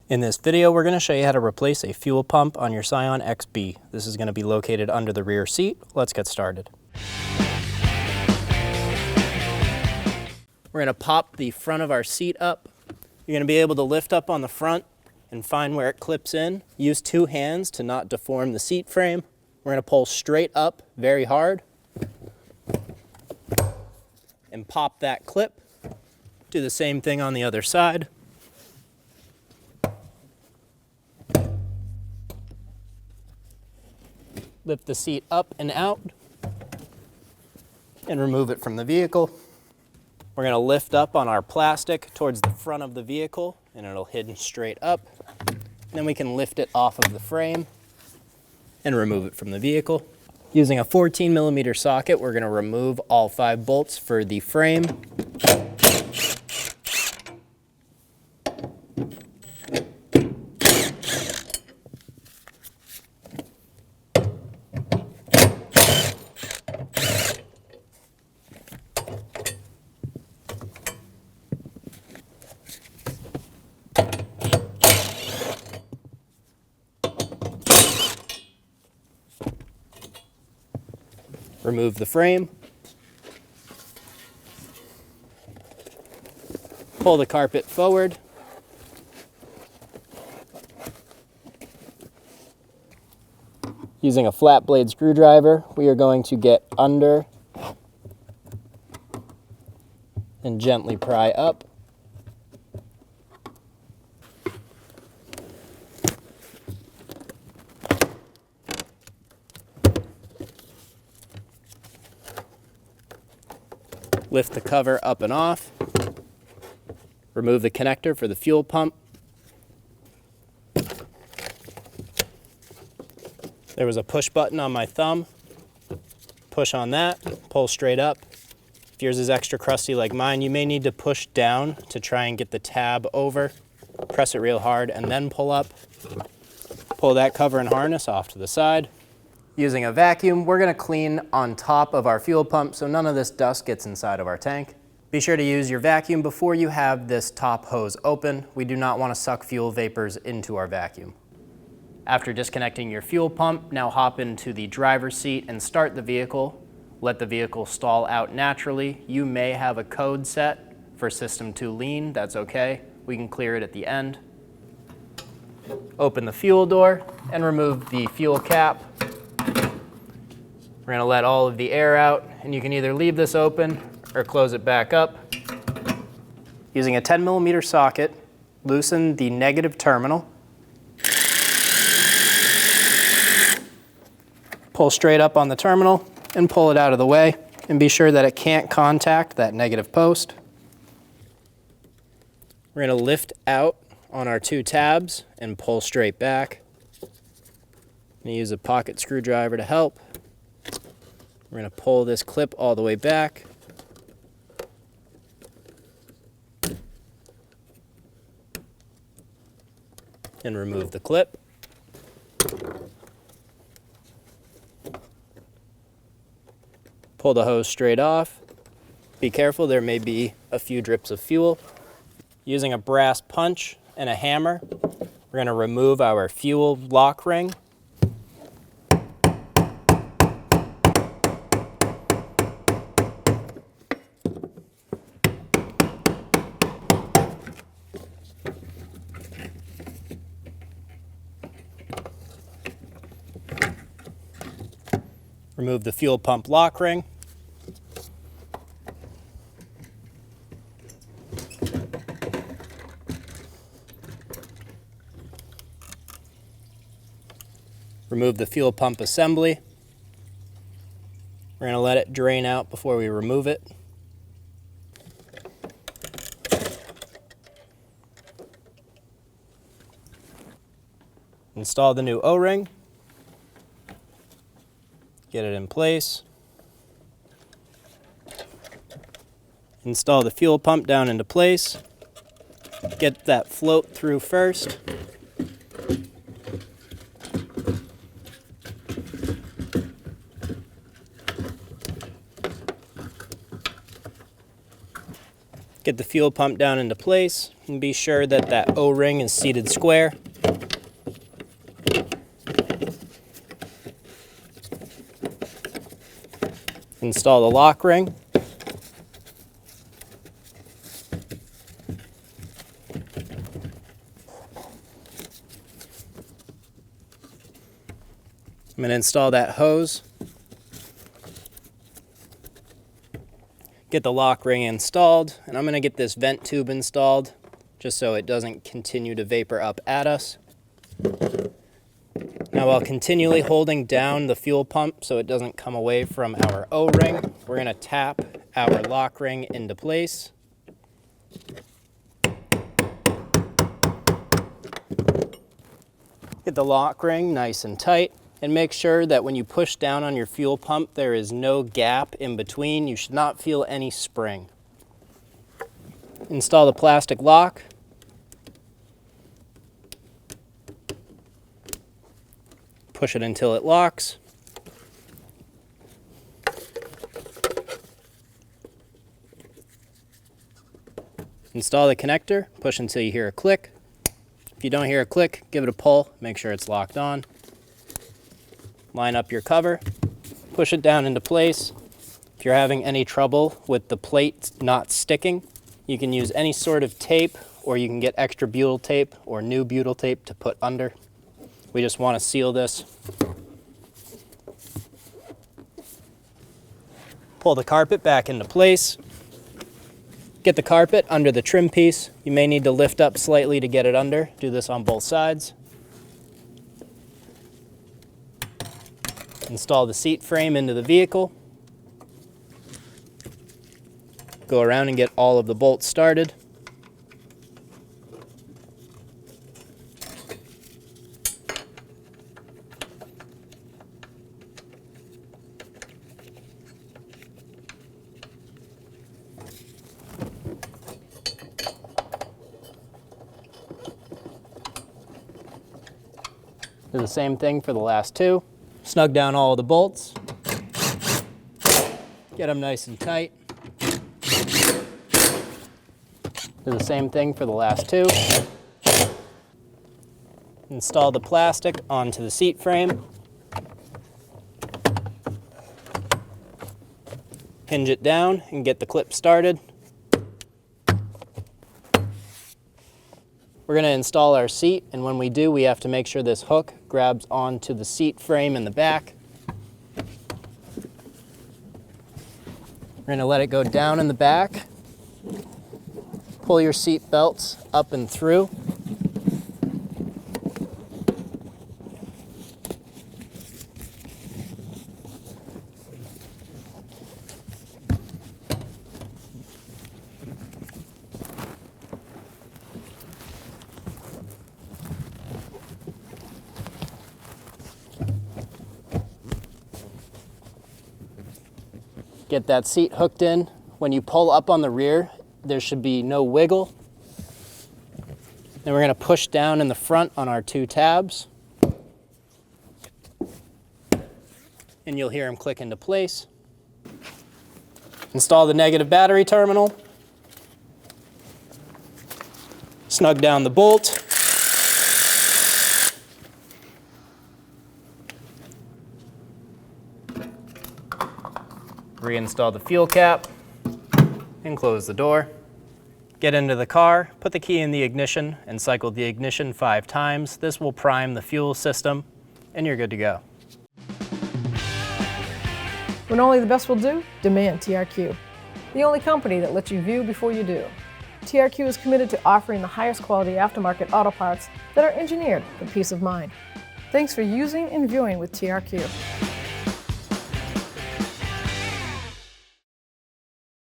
In this video, we're going to show you how to replace a fuel pump on your Scion XB. This is going to be located under the rear seat. Let's get started. We're going to pop the front of our seat up. You're going to be able to lift up on the front and find where it clips in. Use two hands to not deform the seat frame. We're going to pull straight up very hard and pop that clip. Do the same thing on the other side. Lift the seat up and out and remove it from the vehicle. We're going to lift up on our plastic towards the front of the vehicle and it'll hinge straight up. Then we can lift it off of the frame and remove it from the vehicle. Using a 14mm socket, we're going to remove all 5 bolts for the frame. Remove the frame. Pull the carpet forward. Using a flat blade screwdriver, we are going to get under and gently pry up. Lift the cover up and off. Remove the connector for the fuel pump. There was a push button on my thumb. Push on that, pull straight up. If yours is extra crusty like mine, you may need to push down to try and get the tab over. Press it real hard and then pull up. Pull that cover and harness off to the side. Using a vacuum, we're going to clean on top of our fuel pump so none of this dust gets inside of our tank. Be sure to use your vacuum before you have this top hose open. We do not want to suck fuel vapors into our vacuum. After disconnecting your fuel pump, now hop into the driver's seat and start the vehicle. Let the vehicle stall out naturally. You may have a code set for system to lean. That's okay. We can clear it at the end. Open the fuel door and remove the fuel cap. We're going to let all of the air out, and you can either leave this open or close it back up. Using a 10mm socket, loosen the negative terminal. Pull straight up on the terminal and pull it out of the way, and be sure that it can't contact that negative post. We're going to lift out on our 2 tabs and pull straight back. I'm going to use a pocket screwdriver to help. We're going to pull this clip all the way back. And remove the clip. Pull the hose straight off. Be careful, there may be a few drips of fuel. Using a brass punch and a hammer, we're going to remove our fuel lock ring. Remove the fuel pump lock ring. Remove the fuel pump assembly. We're going to let it drain out before we remove it. Install the new O-ring. Get it in place. Install the fuel pump down into place. Get that float through first. Get the fuel pump down into place and be sure that that O-ring is seated square. Install the lock ring. I'm going to install that hose. Get the lock ring installed, and I'm going to get this vent tube installed just so it doesn't continue to vapor up at us. Now, while continually holding down the fuel pump so it doesn't come away from our O-ring, we're going to tap our lock ring into place. Get the lock ring nice and tight, and make sure that when you push down on your fuel pump, there is no gap in between. You should not feel any spring. Install the plastic lock. Push it until it locks. Install the connector, push until you hear a click. If you don't hear a click, give it a pull, make sure it's locked on. Line up your cover, push it down into place. If you're having any trouble with the plate not sticking, you can use any sort of tape, or you can get extra butyl tape or new butyl tape to put under. We just want to seal this. Pull the carpet back into place. Get the carpet under the trim piece. You may need to lift up slightly to get it under. Do this on both sides. Install the seat frame into the vehicle. Go around and get all of the bolts started. Do the same thing for the last two. Snug down all of the bolts. Get them nice and tight. Do the same thing for the last two. Install the plastic onto the seat frame. Hinge it down and get the clip started. We're going to install our seat, and when we do, we have to make sure this hook grabs onto the seat frame in the back. We're going to let it go down in the back. Pull your seat belts up and through. Get that seat hooked in. When you pull up on the rear, there should be no wiggle. Then we're going to push down in the front on our two tabs. And you'll hear them click into place. Install the negative battery terminal. Snug down the bolt. Reinstall the fuel cap and close the door. Get into the car, put the key in the ignition and cycle the ignition 5 times. This will prime the fuel system and you're good to go. When only the best will do, demand TRQ. The only company that lets you view before you do. TRQ is committed to offering the highest quality aftermarket auto parts that are engineered for peace of mind. Thanks for using and viewing with TRQ.